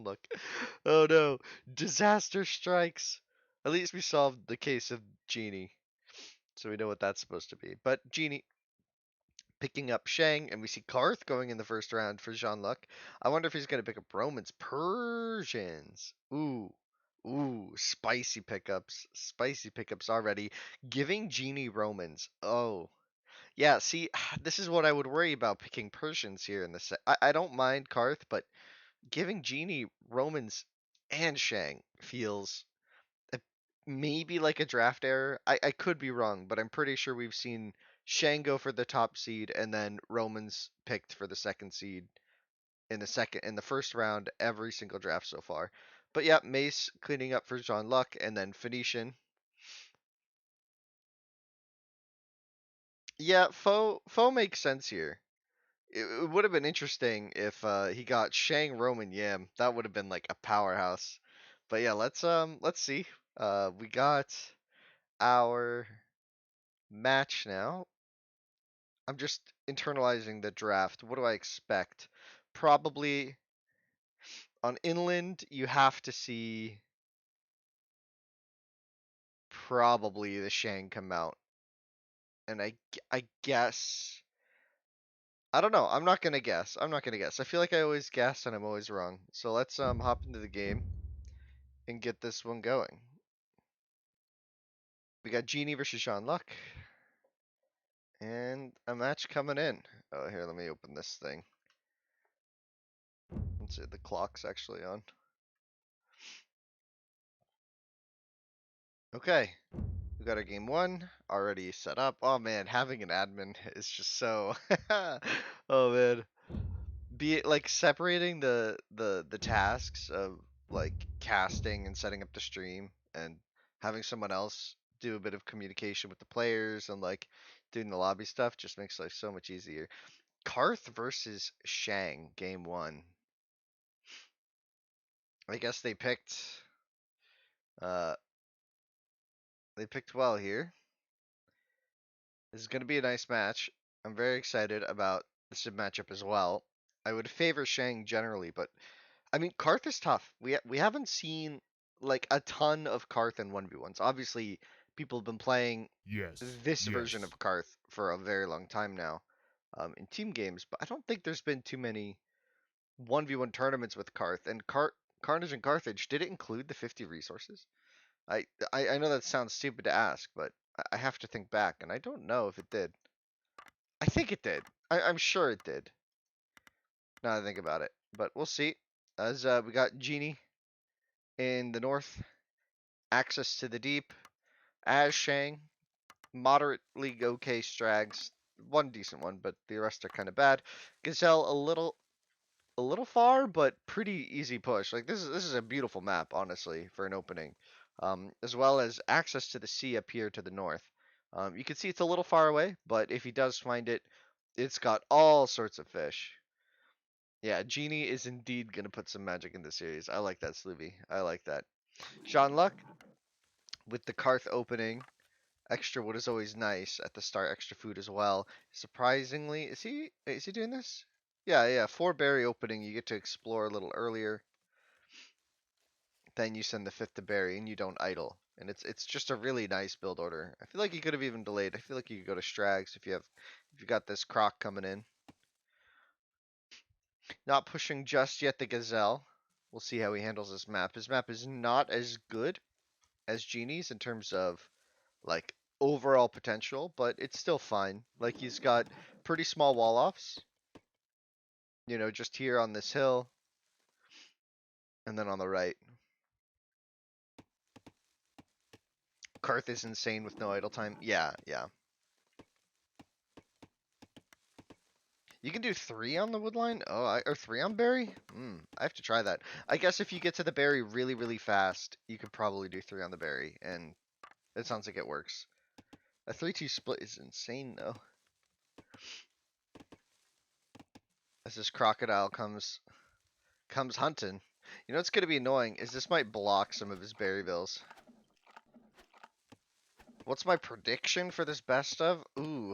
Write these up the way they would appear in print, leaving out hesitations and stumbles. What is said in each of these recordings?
Jeanluck. Oh no. Disaster strikes. At least we solved the case of Genie. So we know what that's supposed to be. But Genie picking up Shang, and we see Karth going in the first round for Jeanluck. I wonder if he's going to pick up Romans. Persians. Ooh. Ooh, spicy pickups. Spicy pickups already. Giving Genie Romans. Oh. Yeah, see, this is what I would worry about picking Persians here in the set. I don't mind Karth, but giving Genie Romans and Shang feels uh, maybe like a draft error. I could be wrong, but I'm pretty sure we've seen Shang go for the top seed and then Romans picked for the second seed in the first round every single draft so far. But yeah, Mace cleaning up for Jeanluck and then Phoenician. Yeah, Foe makes sense here. It would have been interesting if he got Shang Roman Yam. That would have been like a powerhouse. But yeah, let's see. We got our match now. I'm just internalizing the draft. What do I expect? Probably on inland you have to see probably the Shang come out. And I guess I don't know. I'm not gonna guess. I'm not gonna guess. I feel like I always guess and I'm always wrong. So let's hop into the game and get this one going. We got Genie versus Jeanluck. And a match coming in. Oh, here, let me open this thing. Let's see, the clock's actually on. Okay, we got our game one already set up. Oh man, having an admin is just so. Oh man, be it like separating the tasks of like casting and setting up the stream and having someone else do a bit of communication with the players and like doing the lobby stuff just makes life so much easier. Karth versus Shang, game one. I guess uh they picked well here. This is gonna be a nice match. I'm very excited about this matchup as well. I would favor Shang generally, but I mean Karth is tough. We haven't seen like a ton of Karth in 1v1s. Obviously, people have been playing Yes, this version yes. of Karth for a very long time now, in team games, but I don't think there's been too many 1v1 tournaments with Karth. And Carnage and Carthage, did it include the 50 resources? I know that sounds stupid to ask, but I have to think back, and I don't know if it did. I think it did. I'm sure it did. Now that I think about it, but we'll see. As we got Genie in the north, access to the deep. As Shang, moderately okay Strags, one decent one, but the rest are kind of bad. Gazelle a little far, but pretty easy push. Like this is a beautiful map, honestly, for an opening. As well as access to the sea up here to the north. You can see it's a little far away, but if he does find it, it's got all sorts of fish. Yeah, Genie is indeed gonna put some magic in the series. I like that, Sloovy. I like that. Jeanluck with the Karth opening. Extra wood is always nice at the start. Extra food as well. Surprisingly, is he doing this? Yeah, yeah. 4 berry opening. You get to explore a little earlier. Then you send the fifth to berry, and you don't idle. And it's just a really nice build order. I feel like you could have even delayed. I feel like you could go to Strags if you got this Croc coming in. Not pushing just yet the Gazelle. We'll see how he handles this map. His map is not as good as Genie's in terms of like overall potential, but it's still fine. Like he's got pretty small wall offs, just here on this hill and then on the right. Karth is insane with no idle time. Yeah, yeah. You can do 3 on the woodline? Oh, or 3 on berry? I have to try that. I guess if you get to the berry really, really fast, you could probably do 3 on the berry, and it sounds like it works. A 3-2 split is insane, though. As this crocodile comes hunting. You know what's gonna be annoying is this might block some of his berry bills. What's my prediction for this best of? Ooh,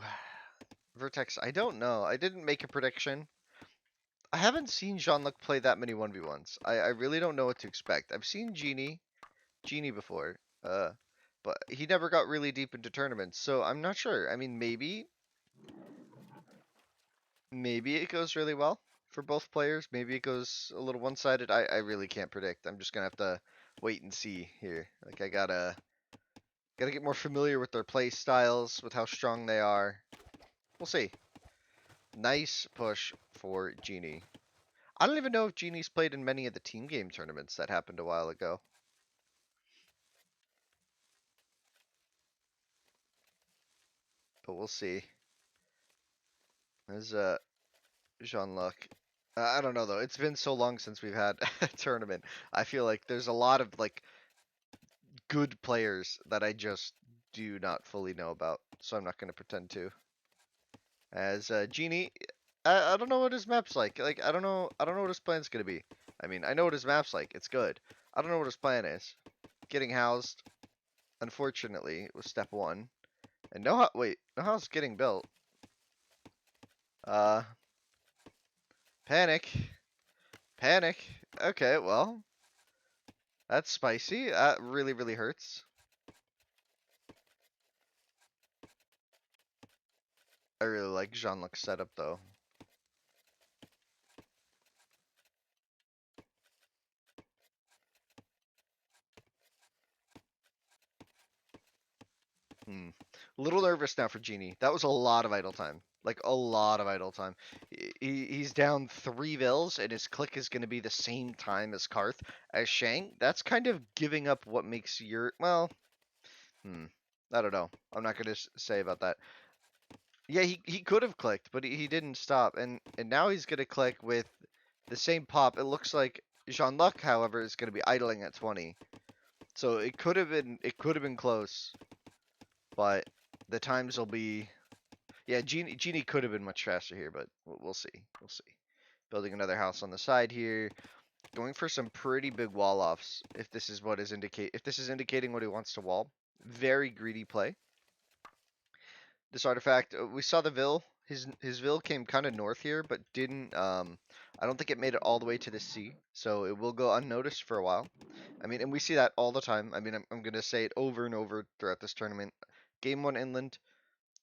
Vertex, I don't know. I didn't make a prediction. I haven't seen Jeanluck play that many 1v1s. I really don't know what to expect. I've seen Genie before, but he never got really deep into tournaments, so I'm not sure. I mean, maybe it goes really well for both players. Maybe it goes a little one-sided. I really can't predict. I'm just gonna have to wait and see here. Like I gotta get more familiar with their play styles, with how strong they are. We'll see. Nice push for Genie. I don't even know if Genie's played in many of the team game tournaments that happened a while ago. But we'll see. There's Jeanluck. I don't know though. It's been so long since we've had a tournament. I feel like there's a lot of like good players that I just do not fully know about, so I'm not going to pretend to. As Genie, I don't know what his map's like. Like I don't know what his plan's going to be. I mean, I know what his map's like. It's good. I don't know what his plan is. Getting housed, unfortunately, was step one. And no house getting built. Uh, panic, panic. Okay, well, that's spicy. That really, really hurts. I really like Jeanluck's setup though. Hmm. A little nervous now for Genie. That was a lot of idle time. Like a lot of idle time. He's down 3 vills, and his click is going to be the same time as Karth. As Shang, that's kind of giving up what makes your well. I don't know. I'm not going to say about that. Yeah, he could have clicked, but he didn't stop, and now he's going to click with the same pop. It looks like Jeanluck, however, is going to be idling at 20. So it could have been close, but the times will be. Yeah, Genie could have been much faster here, but we'll see. We'll see. Building another house on the side here. Going for some pretty big wall offs. If this is indicating what he wants to wall. Very greedy play. This artifact, we saw the Vil. His Vil came kind of north here, but didn't. I don't think it made it all the way to the sea, so it will go unnoticed for a while. I mean, and we see that all the time. I mean, I'm gonna say it over and over throughout this tournament. Game one inland.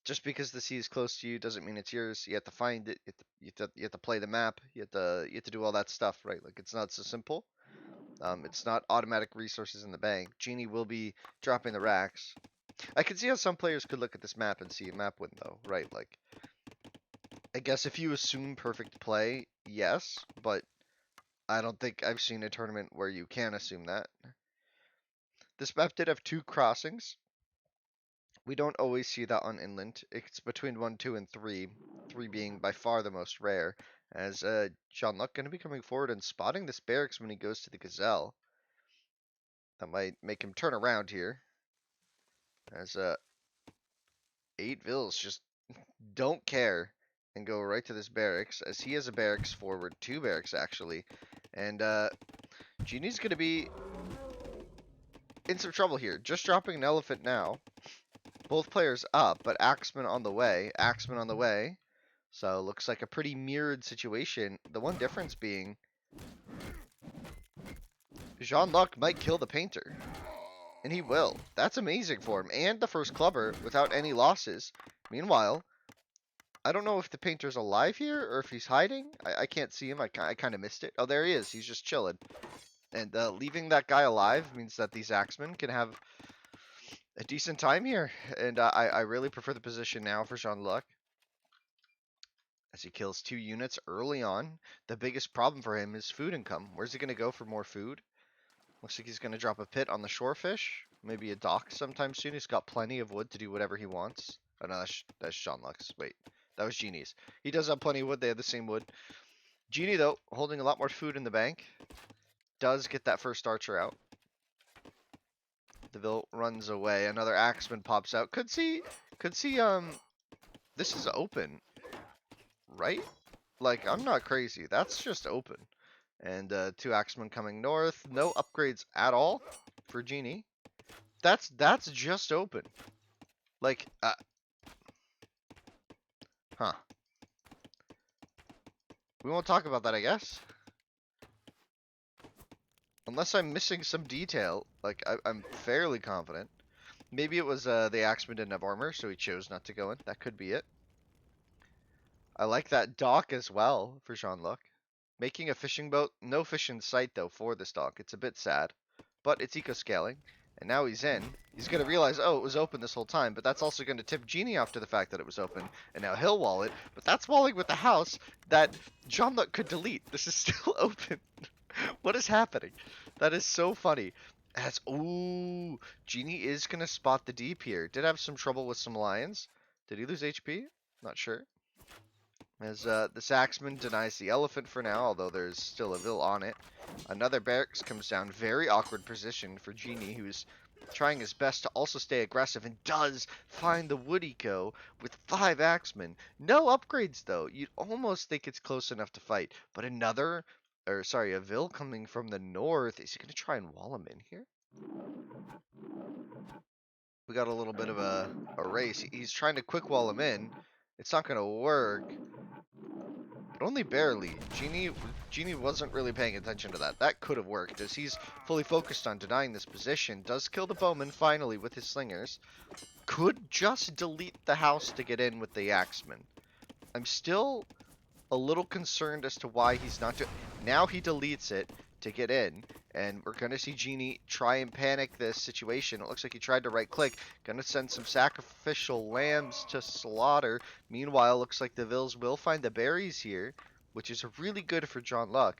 Just because the sea is close to you doesn't mean it's yours. You have to find it. You have to play the map. You have to do all that stuff, right? Like it's not so simple. It's not automatic resources in the bank. Genie will be dropping the racks. I can see how some players could look at this map and see a map win, though, right? Like, I guess if you assume perfect play, yes, but I don't think I've seen a tournament where you can assume that. This map did have 2 crossings. We don't always see that on inland. It's between 1, 2, and 3. 3 being by far the most rare. As Jeanluck going to be coming forward and spotting this barracks when he goes to the Gazelle. That might make him turn around here. As 8 Vills just don't care and go right to this barracks, as he has a barracks forward, 2 barracks actually. And Genie's going to be in some trouble here. Just dropping an elephant now. Both players up, but Axeman on the way. Axeman on the way. So looks like a pretty mirrored situation. The one difference being Jeanluck might kill the painter. And he will. That's amazing for him. And the first clubber without any losses. Meanwhile, I don't know if the painter's alive here or if he's hiding. I can't see him. I kind of missed it. Oh, there he is. He's just chilling. And leaving that guy alive means that these axemen can have a decent time here. And I really prefer the position now for Jeanluck. As he kills 2 units early on. The biggest problem for him is food income. Where's he going to go for more food? Looks like he's going to drop a pit on the shorefish. Maybe a dock sometime soon. He's got plenty of wood to do whatever he wants. Oh no, that's Jeanluck's. Wait, that was Genie's. He does have plenty of wood. They have the same wood. Genie, though, holding a lot more food in the bank. Does get that first archer out. DeVille runs away. Another axeman pops out. Could see, this is open, right? Like, I'm not crazy. That's just open. And 2 axemen coming north. No upgrades at all for Genie. That's just open. Like, huh. We won't talk about that, I guess. Unless I'm missing some detail. Like, I'm fairly confident. Maybe it was the Axeman didn't have armor, so he chose not to go in. That could be it. I like that dock as well for Jeanluck. Making a fishing boat. No fish in sight, though, for this dock. It's a bit sad. But it's eco-scaling. And now he's in. He's going to realize, oh, it was open this whole time. But that's also going to tip Genie off to the fact that it was open. And now he'll wall it. But that's walling with the house that Jeanluck could delete. This is still open. What is happening? That is so funny. As ooh, Genie is gonna spot the deep here. Did have some trouble with some lions. Did he lose HP? Not sure. As the Saxman denies the elephant for now, although there's still a Vil on it. Another barracks comes down. Very awkward position for Genie, who's trying his best to also stay aggressive and does find the wood eco with 5 axemen. No upgrades though. You'd almost think it's close enough to fight. But a Vil coming from the north. Is he going to try and wall him in here? We got a little bit of a race. He's trying to quick wall him in. It's not going to work. But only barely. Genie wasn't really paying attention to that. That could have worked, as he's fully focused on denying this position. Does kill the bowman finally with his slingers. Could just delete the house to get in with the axeman. I'm still a little concerned as to why he's not doing. Now he deletes it to get in, and we're gonna see Genie try and panic this situation. It looks like he tried to right click. Gonna send some sacrificial lambs to slaughter. Meanwhile, looks like the Vils will find the berries here, which is really good for Jeanluck,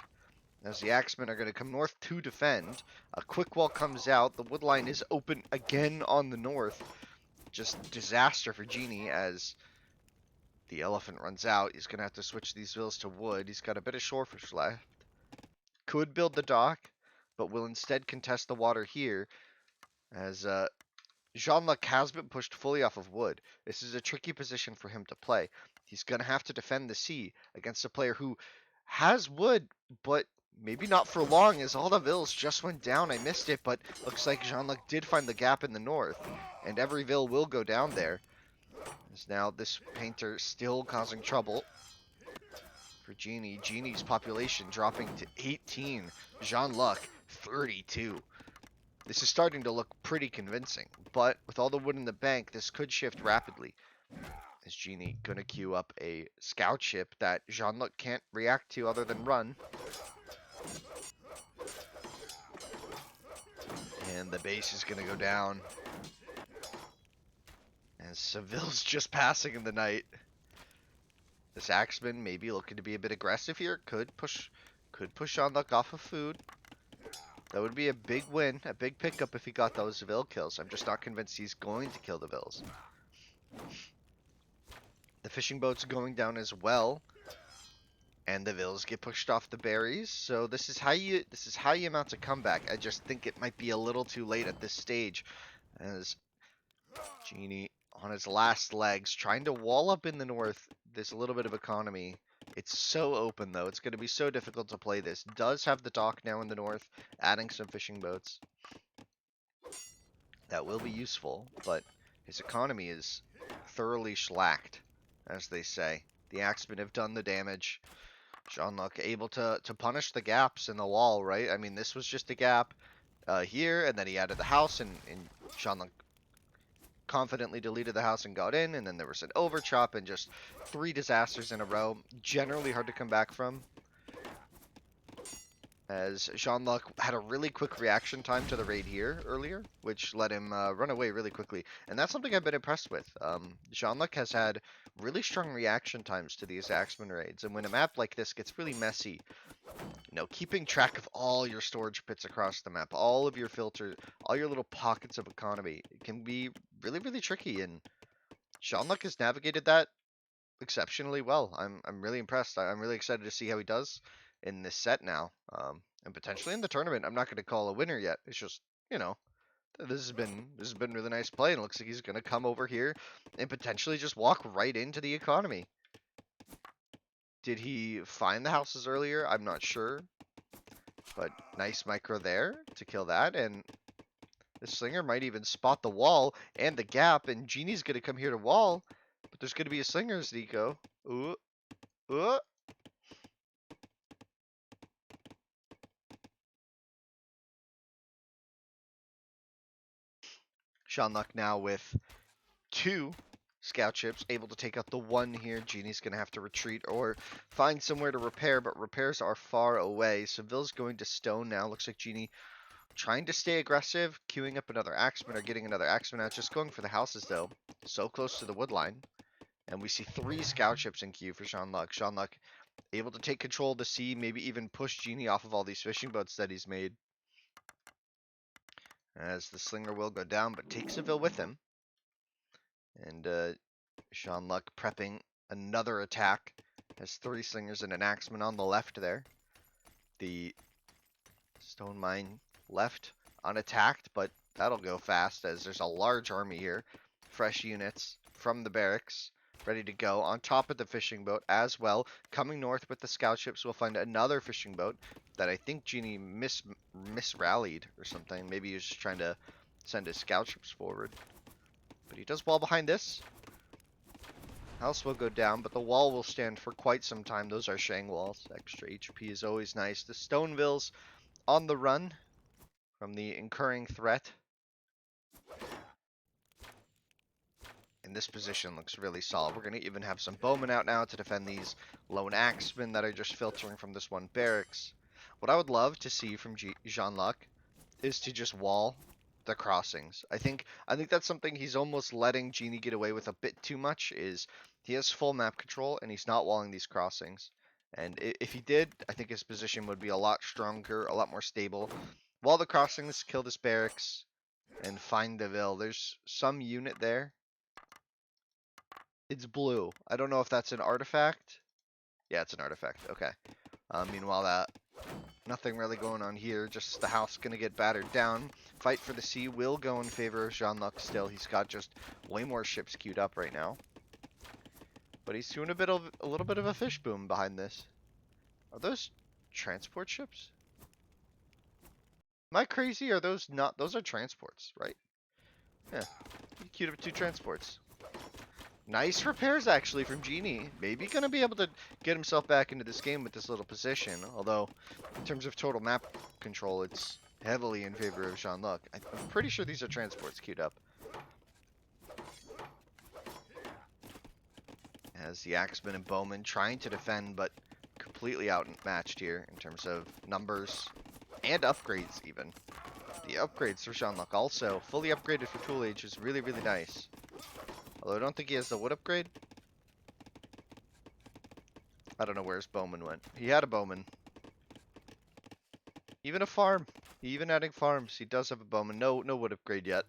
as the Axemen are gonna come north to defend. A quick wall comes out. The wood line is open again on the north. Just disaster for Genie as the elephant runs out. He's gonna have to switch these Vils to wood. He's got a bit of shorefish left. Could build the dock, but will instead contest the water here, as Jeanluck has been pushed fully off of wood. This is a tricky position for him to play. He's going to have to defend the sea against a player who has wood, but maybe not for long, as all the Vils just went down. I missed it, but looks like Jeanluck did find the gap in the north, and every Vil will go down there. As now this painter still causing trouble for Genie. Genie's population dropping to 18. Jeanluck, 32. This is starting to look pretty convincing, but with all the wood in the bank, this could shift rapidly. Is Genie gonna queue up a scout ship that Jeanluck can't react to other than run? And the base is gonna go down. And Seville's just passing in the night. This Axeman maybe looking to be a bit aggressive here. Could push Jeanluck off of food. That would be a big win, a big pickup if he got those Vil kills. I'm just not convinced he's going to kill the Vils. The fishing boat's going down as well, and the Vils get pushed off the berries. So this is how you mount a comeback. I just think it might be a little too late at this stage, as Genie on his last legs trying to wall up in the north. There's a little bit of economy. It's so open, though. It's going to be so difficult to play this. Does have the dock now in the north, adding some fishing boats. That will be useful, but his economy is thoroughly shellacked, as they say. The Axemen have done the damage. Jeanluck able to punish the gaps in the wall, right? I mean, this was just a gap here, and then he added the house, and Jeanluck confidently deleted the house and got in, and then there was an overchop and just 3 disasters in a row. Generally hard to come back from, as Jeanluck had a really quick reaction time to the raid here earlier, which let him run away really quickly. And that's something I've been impressed with. Jeanluck has had really strong reaction times to these Axeman raids, and when a map like this gets really messy, you know, keeping track of all your storage pits across the map, all of your filters, all your little pockets of economy, it can be really, really tricky, and Jeanluck has navigated that exceptionally well. I'm really impressed. I'm really excited to see how he does in this set now, and potentially in the tournament. I'm not going to call a winner yet. It's just, you know, this has been really nice play, and it looks like he's going to come over here and potentially just walk right into the economy. Did he find the houses earlier? I'm not sure, but nice micro there to kill that, and the slinger might even spot the wall and the gap, and Genie's going to come here to wall, but there's going to be a slinger's eco. Ooh, ooh. Jeanluck now with 2 scout ships, able to take out the 1 here. Genie's going to have to retreat or find somewhere to repair, but repairs are far away. Seville's going to stone now. Looks like Genie trying to stay aggressive, queuing up another axeman or getting another axeman out. Just going for the houses, though. So close to the wood line. And we see 3 scout ships in queue for Jeanluck. Jeanluck able to take control of the sea, maybe even push Genie off of all these fishing boats that he's made. As the slinger will go down, but takes Seville with him. And Jeanluck prepping another attack. Has 3 slingers and an axeman on the left there. The stone mine left unattacked, but that'll go fast as there's a large army here. Fresh units from the barracks ready to go on top of the fishing boat as well. Coming north with the scout ships, we'll find another fishing boat that I think Genie misrallied or something. Maybe he was just trying to send his scout ships forward. But he does well behind this. House will go down, but the wall will stand for quite some time. Those are Shang walls. Extra HP is always nice. The Stonevilles on the run from the incurring threat. And this position looks really solid. We're going to even have some bowmen out now to defend these lone axemen that are just filtering from this one barracks. What I would love to see from Jeanluck is to just wall the crossings. I think that's something he's almost letting Genie get away with a bit too much, is he has full map control and he's not walling these crossings. And if he did, I think his position would be a lot stronger, a lot more stable. Wall the crossings, kill this barracks, and find the Ville. There's some unit there. It's blue. I don't know if that's an artifact. Yeah, it's an artifact. Okay. Meanwhile, nothing really going on here. Just the house going to get battered down. Fight for the sea will go in favor of Jeanluck still. He's got just way more ships queued up right now. But he's doing a little bit of a fish boom behind this. Are those transport ships? Am I crazy? Are those not? Those are transports, right? Yeah. He queued up 2 transports. Nice repairs, actually, from Genie. Maybe going to be able to get himself back into this game with this little position. Although, in terms of total map control, it's heavily in favor of Jeanluck. I'm pretty sure these are transports queued up. As the Axeman and Bowman trying to defend, but completely outmatched here in terms of numbers and upgrades, even. The upgrades for Jeanluck also fully upgraded for Tool Age is really, really nice. Although I don't think he has the wood upgrade. I don't know where his bowman went. He had a bowman. Even a farm. Even adding farms. He does have a bowman. No wood upgrade yet.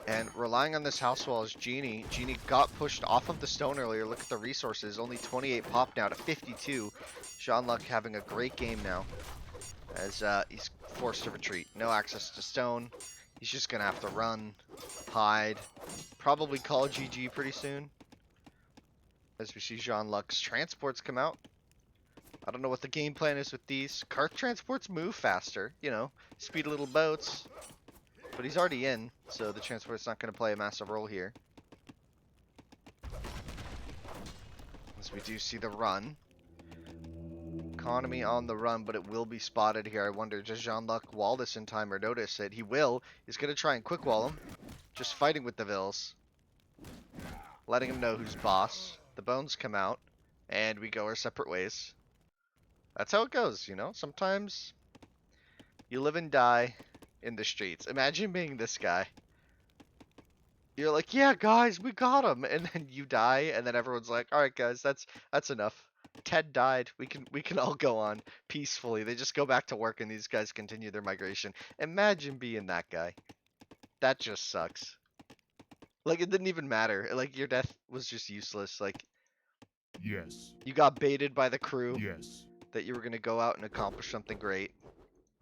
And relying on this house wall is Genie. Genie got pushed off of the stone earlier. Look at the resources. Only 28 pop now to 52. Jeanluck having a great game now. As he's forced to retreat. No access to stone. He's just going to have to run, hide, probably call GG pretty soon. As we see Jeanluck's transports come out. I don't know what the game plan is with these. Cart transports move faster, you know, speed little boats. But he's already in, so the transport's not going to play a massive role here. As we do see the run. Economy on the run, but it will be spotted here. I wonder, does Jeanluck wall this in time or notice it? He will. He's going to try and quick wall him. Just fighting with the Villes. Letting him know who's boss. The bones come out, and we go our separate ways. That's how it goes, you know? Sometimes you live and die in the streets. Imagine being this guy. You're like, yeah, guys, we got him, and then you die, and then everyone's like, all right, guys, that's enough. Ted died. We can all go on peacefully. They just go back to work, and these guys continue their migration. Imagine being that guy. That just sucks. Like, it didn't even matter. Like, your death was just useless. Like, Yes. you got baited by the crew Yes. that you were gonna go out and accomplish something great.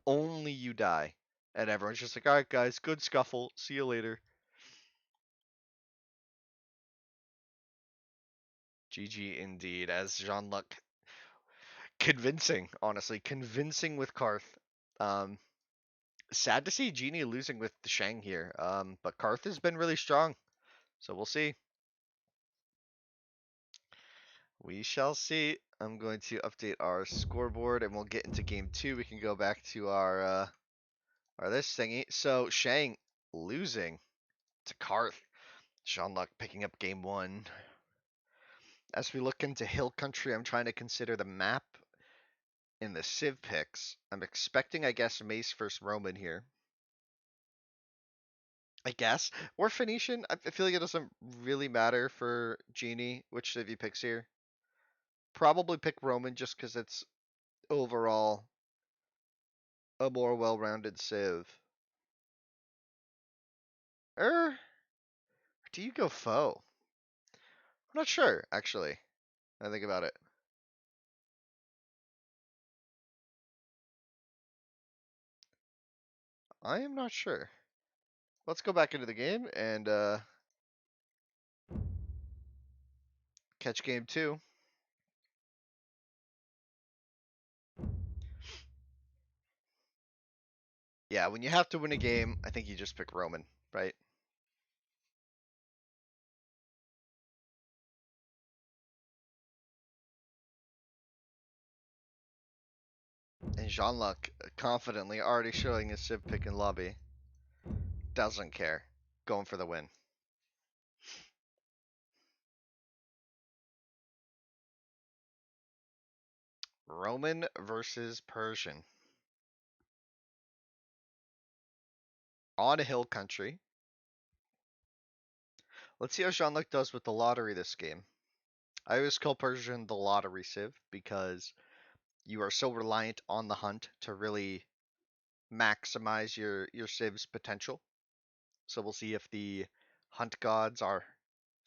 Only you die, and everyone's just like, all right, guys, good scuffle. See you later. GG indeed, as Jeanluck convincing, honestly, convincing with Karth. Um, Sad to see Genie losing with the Shang here, but Karth has been really strong, so we'll see. We shall see. I'm going to update our scoreboard, and we'll get into game 2. We can go back to our Or this thingy. So Shang losing to Karth. Jeanluck picking up game one. As we look into Hill Country, I'm trying to consider the map in the Civ picks. I'm expecting, I guess, Mace versus Roman here. I guess. Or Phoenician. I feel like it doesn't really matter for Genie which Civ he picks here. Probably pick Roman just because it's overall a more well-rounded Civ. Or do you go foe? I'm not sure, actually. I think about it. I am not sure. Let's go back into the game and catch game two. Yeah, when you have to win a game, I think you just pick Roman, right? And Jeanluck confidently already showing his Civ pick in lobby. Doesn't care. Going for the win. Roman versus Persian. On a hill country. Let's see how Jeanluck does with the lottery this game. I always call Persian the lottery Civ because you are so reliant on the hunt to really maximize your Civ's potential. So we'll see if the hunt gods are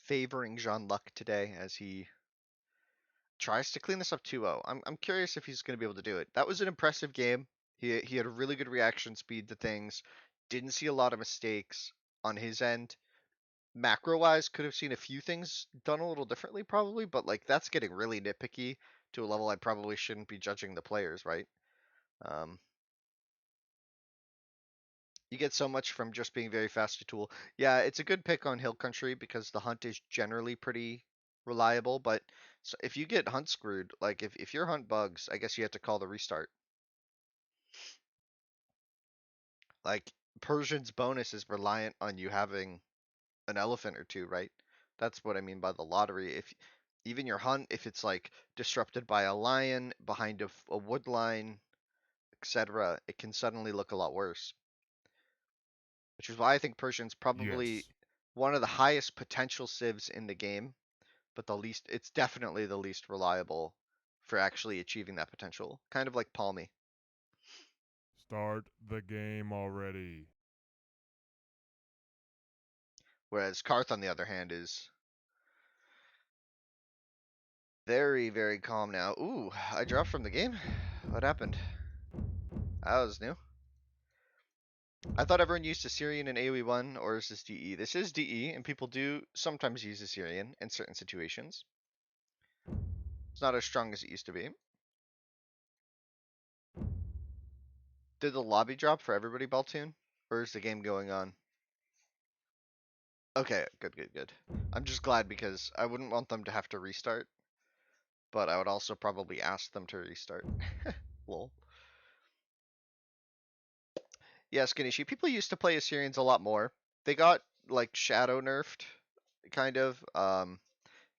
favoring Jeanluck today as he tries to clean this up 2-0. I'm curious if he's going to be able to do it. That was an impressive game. He had a really good reaction speed to things. Didn't see a lot of mistakes on his end. Macro wise, could have seen a few things done a little differently probably, but like that's getting really nitpicky to a level I probably shouldn't be judging the players, right? Um, you get so much from just being very fast to tool. Yeah, it's a good pick on Hill Country because the hunt is generally pretty reliable, but so if you get hunt screwed, like if your hunt bugs, I guess you have to call the restart. Like Persian's bonus is reliant on you having an elephant or two, right? That's what I mean by the lottery. If even your hunt, if it's like disrupted by a lion behind a wood line, etc., it can suddenly look a lot worse. Which is why I think Persian's probably Yes. one of the highest potential civs in the game, but the least, it's definitely the least reliable for actually achieving that potential. Kind of like Palmy. Start the game already. Whereas Karth, on the other hand, is very, very calm now. Ooh, I dropped from the game. What happened? That was new. I thought everyone used Assyrian in AoE1, or is this DE? This is DE, and people do sometimes use Assyrian in certain situations. It's not as strong as it used to be. Did the lobby drop for everybody, Baltoon? Or is the game going on? Okay, good, good, good. I'm just glad because I wouldn't want them to have to restart, but I would also probably ask them to restart. Lol. Yeah, Skinny Sheep. People used to play Assyrians a lot more. They got like shadow nerfed, kind of.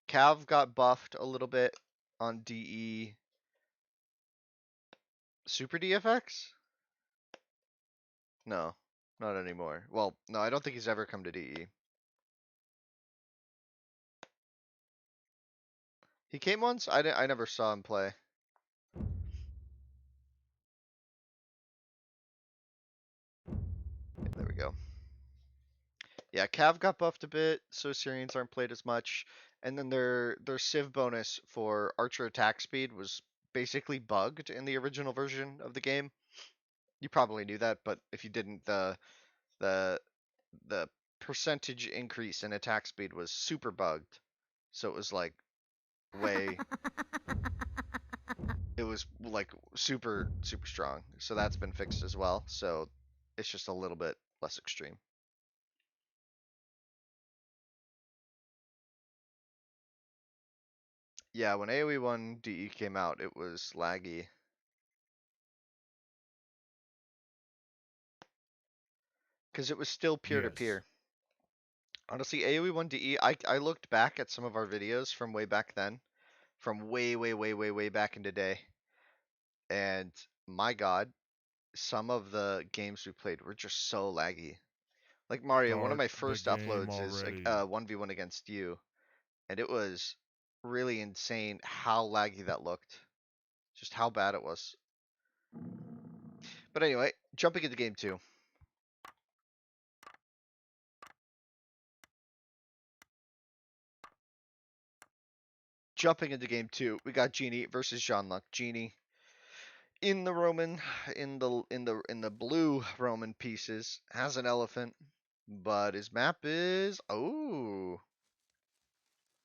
Cav got buffed a little bit on DE. Super DFX? No, not anymore. Well, no, I don't think he's ever come to DE. He came once. I never saw him play. Yeah, there we go. Yeah, Cav got buffed a bit, so Syrians aren't played as much. And then their Civ bonus for Archer attack speed was basically bugged in the original version of the game. You probably knew that, but if you didn't, the the percentage increase in attack speed was super bugged. So it was like way it was like super strong. So that's been fixed as well. So it's just a little bit less extreme. Yeah, when AoE1 DE came out, it was laggy. because it was still peer to Yes. peer. Honestly, AoE 1 to I looked back at some of our videos from way back then, from way back in the day, and my God, some of the games we played were just so laggy. Like Mario, one of Start my the first game uploads is already. 1v1 against you, and it was really insane how laggy that looked. Just how bad it was. But anyway, jumping into game two. Jumping into game two, we got Genie versus Jeanluck. Genie in the Roman, in the blue Roman pieces, has an elephant, but his map is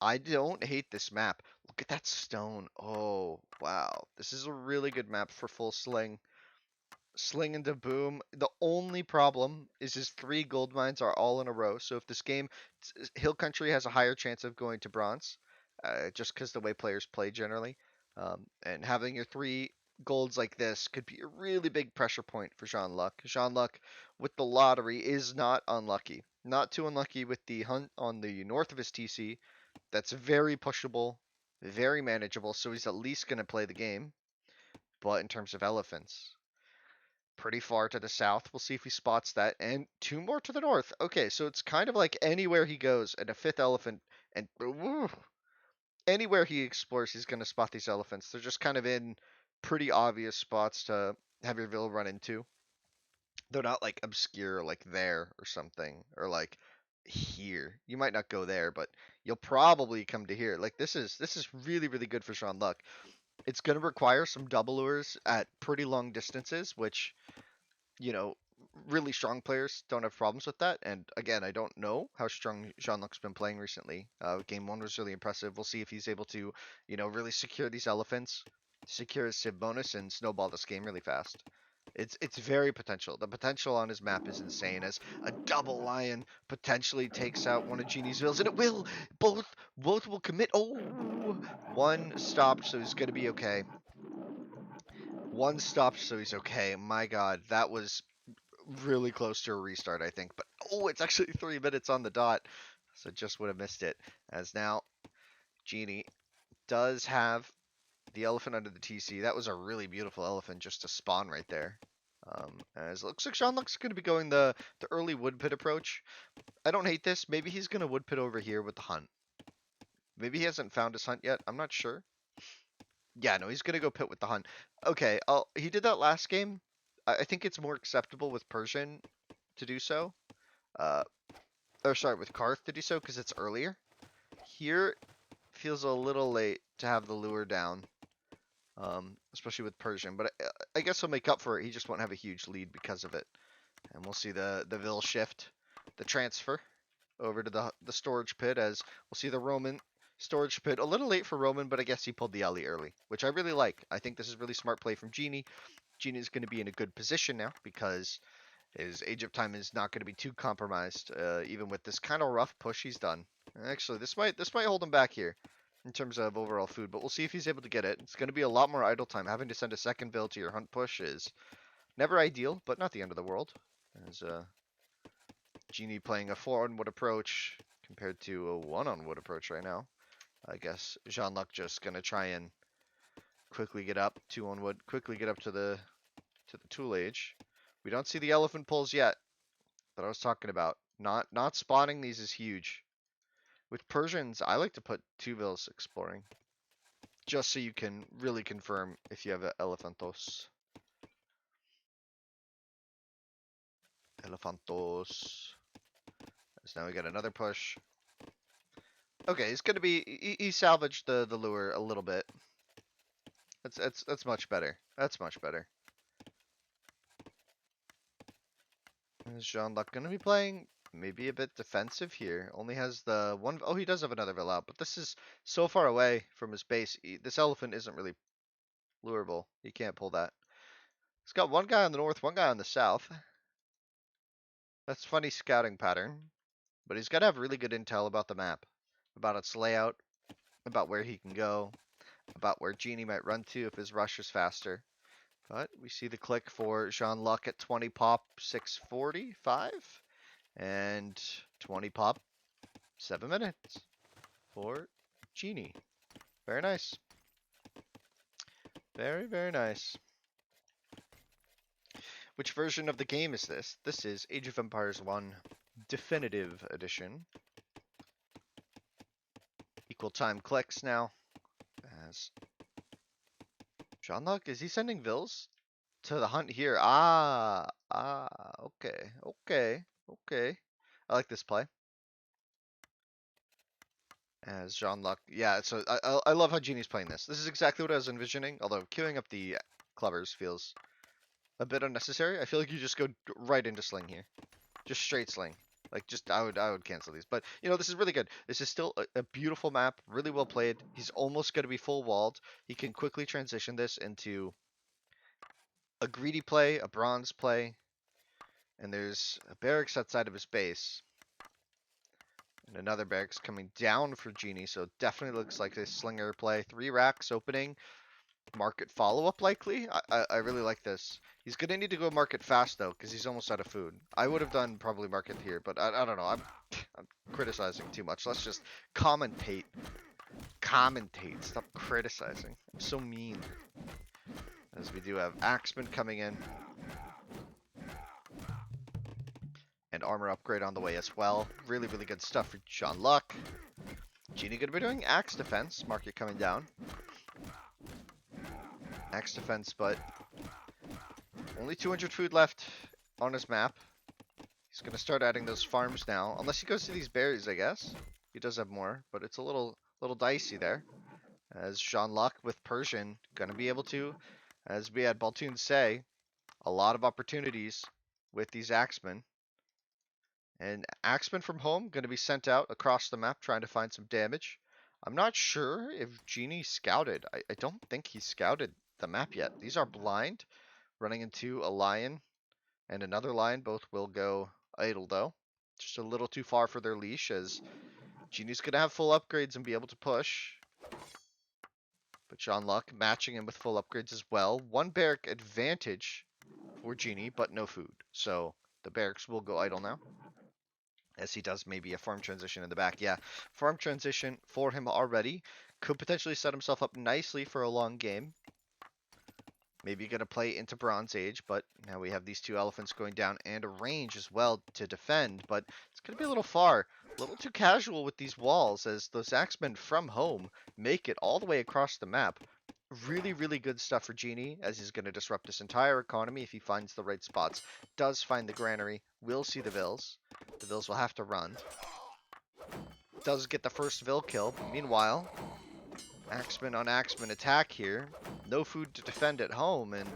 I don't hate this map. Look at that stone. Oh wow, this is a really good map for full sling. Sling into boom. The only problem is his three gold mines are all in a row. So if this game, Hill Country has a higher chance of going to bronze, just because the way players play generally. And having your three golds like this could be a really big pressure point for Jeanluck. Jeanluck with the lottery is not unlucky. Not too unlucky with the hunt on the north of his TC. That's very pushable, very manageable. So he's at least going to play the game. But in terms of elephants, pretty far to the south. We'll see if he spots that. And two more to the north. Okay, so it's kind of like anywhere he goes, and a fifth elephant, and anywhere he explores, he's going to spot these elephants. They're just kind of in pretty obvious spots to have your Vil run into. They're not like obscure, like there or something, or like here. You might not go there, but you'll probably come to here. Like this is really good for Sean Luck. It's going to require some double lures at pretty long distances, which you know, really strong players don't have problems with that. And again, I don't know how strong Jeanluck's been playing recently. Game one was really impressive. We'll see if he's able to, really secure these elephants, secure his Civ bonus, and snowball this game really fast. It's very potential. The potential on his map is insane. As a double lion potentially takes out one of Genie's vills, and it will. Both will commit. Oh, one stopped, so he's gonna be okay. One stopped, so he's okay. My God, that was really close to a restart, I think. But oh, it's actually 3 minutes on the dot, so just would have missed it. As now, Genie does have the elephant under the TC. That was a really beautiful elephant just to spawn right there. As it looks like Jeanluck's going to be going the early wood pit approach. I don't hate this. Maybe he's going to wood pit over here with the hunt. Maybe he hasn't found his hunt yet. I'm not sure. Yeah, no, he's going to go pit with the hunt. Okay, he did that last game. I think it's more acceptable with Persian to do so. Uh, or sorry, with Karth to do so because it's earlier. Here feels a little late to have the lure down, especially with Persian. But I guess he'll make up for it. He just won't have a huge lead because of it. And we'll see the Vil shift, the transfer over to the storage pit as we'll see the Roman storage pit. A little late for Roman, but I guess he pulled the alley early, which I really like. I think this is really smart play from Genie. Genie is going to be in a good position now because his Age of Time is not going to be too compromised, even with this kind of rough push he's done. Actually, this might hold him back here in terms of overall food, but we'll see if he's able to get it. It's going to be a lot more idle time. Having to send a second build to your hunt push is never ideal, but not the end of the world. As Genie playing a 4 on wood approach compared to a 1 on wood approach right now. I guess Jeanluck just going to try and quickly get up 2 on wood, quickly get up to the tool age. We don't see the elephant pulls yet that I was talking about. Not spawning these is huge. With Persians, I like to put 2 vills exploring, just so you can really confirm if you have elephantos. Elephantos. So now we got another push. Okay, he's gonna be. He salvaged the lure a little bit. That's much better. That's much better. Is Jeanluck gonna be playing maybe a bit defensive here? Only has the one. Oh, he does have another vill out, but this is so far away from his base. This elephant isn't really lureable. He can't pull that. He's got one guy on the north, one guy on the south. That's funny scouting pattern. But he's got to have really good intel about the map, about its layout, about where he can go, about where Genie might run to if his rush is faster. But we see the click for Jeanluck at 20 pop, 645. And 20 pop, 7 minutes for Genie. Very nice. Very, very nice. Which version of the game is this? This is Age of Empires 1 Definitive Edition. Equal time clicks now. As Jeanluck, is he sending Vils to the hunt here? Okay, okay, okay. I like this play. As Jeanluck, yeah. So I love how Genie's playing this. This is exactly what I was envisioning. Although queuing up the clovers feels a bit unnecessary. I feel like you just go right into sling here, just straight sling. Like just I would cancel these. But you know this is really good. This is still a beautiful map, really well played. He's almost going to be full walled. He can quickly transition this into a greedy play, a bronze play, and there's a barracks outside of his base. And another barracks coming down for Genie, so definitely looks like a slinger play. 3 racks opening. Market follow-up likely. I really like this. He's gonna need to go market fast though, because he's almost out of food. I would have done probably market here, but I don't know. I'm criticizing too much. Let's just commentate. Commentate. Stop criticizing. I'm so mean. As we do have Axeman coming in. And armor upgrade on the way as well. Really, really good stuff for Jeanluck. Genie gonna be doing axe defense. Market coming down. Axe defense, but only 200 food left on his map. He's gonna start adding those farms now, unless he goes to these berries, I guess. He does have more, but it's a little dicey there. As Jeanluck with Persian gonna be able to, as we had Baltoon say, a lot of opportunities with these axemen. And axemen from home gonna be sent out across the map trying to find some damage. I'm not sure if Genie scouted. I don't think he scouted the map yet. These are blind, running into a lion and another lion. Both will go idle though. Just a little too far for their leash, as Genie's gonna have full upgrades and be able to push. But Jeanluck matching him with full upgrades as well. 1 barrack advantage for Genie, but no food. So the barracks will go idle now. As he does maybe a farm transition in the back. Yeah, farm transition for him already. Could potentially set himself up nicely for a long game. Maybe gonna play into Bronze Age, but now we have these 2 elephants going down and a range as well to defend, but it's gonna be a little far. A little too casual with these walls, as those axemen from home make it all the way across the map. Really, really good stuff for Genie, as he's gonna disrupt this entire economy if he finds the right spots. Does find the granary, will see the Vils. The Vils will have to run. Does get the first Vil kill. Meanwhile, Axeman on Axeman attack here. No food to defend at home, and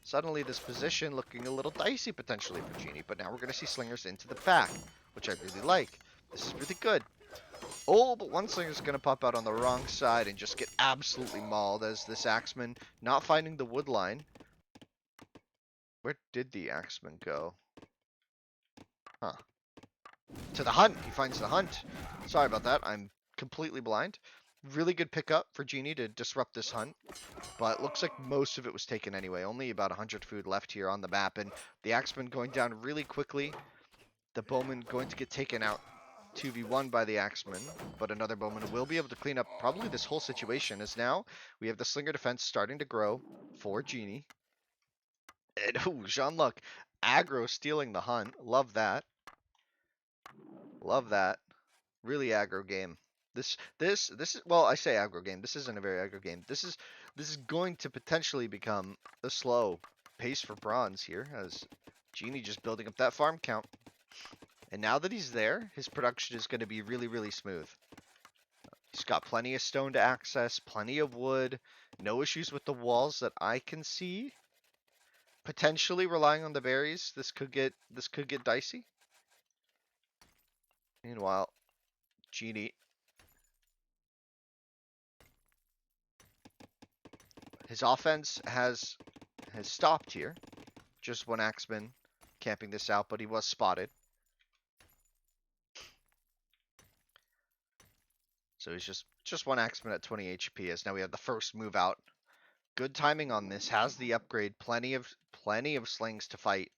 suddenly this position looking a little dicey potentially for Genie. But now we're going to see slingers into the back, which I really like. This is really good. Oh, but one slinger's going to pop out on the wrong side and just get absolutely mauled, as this Axeman not finding the wood line. Where did the Axeman go? Huh. To the hunt. He finds the hunt. Sorry about that. I'm completely blind. Really good pickup for Genie to disrupt this hunt, but looks like most of it was taken anyway. Only about 100 food left here on the map, and the Axeman going down really quickly. The Bowman going to get taken out 2v1 by the Axeman, but another Bowman will be able to clean up probably this whole situation, as now we have the Slinger defense starting to grow for Genie. And Jeanluck aggro stealing the hunt. Love that. Love that. Really aggro game. This is, well, I say aggro game. This isn't a very aggro game. This is going to potentially become a slow pace for bronze here, as Genie just building up that farm count. And now that he's there, his production is going to be really, really smooth. He's got plenty of stone to access, plenty of wood, no issues with the walls that I can see. Potentially relying on the berries, this could get dicey. Meanwhile, Genie, his offense has stopped here. Just 1 Axeman camping this out, but he was spotted. So he's just 1 Axeman at 20 HP, as now we have the first move out Good timing on this. Has the upgrade. Plenty of slings to fight.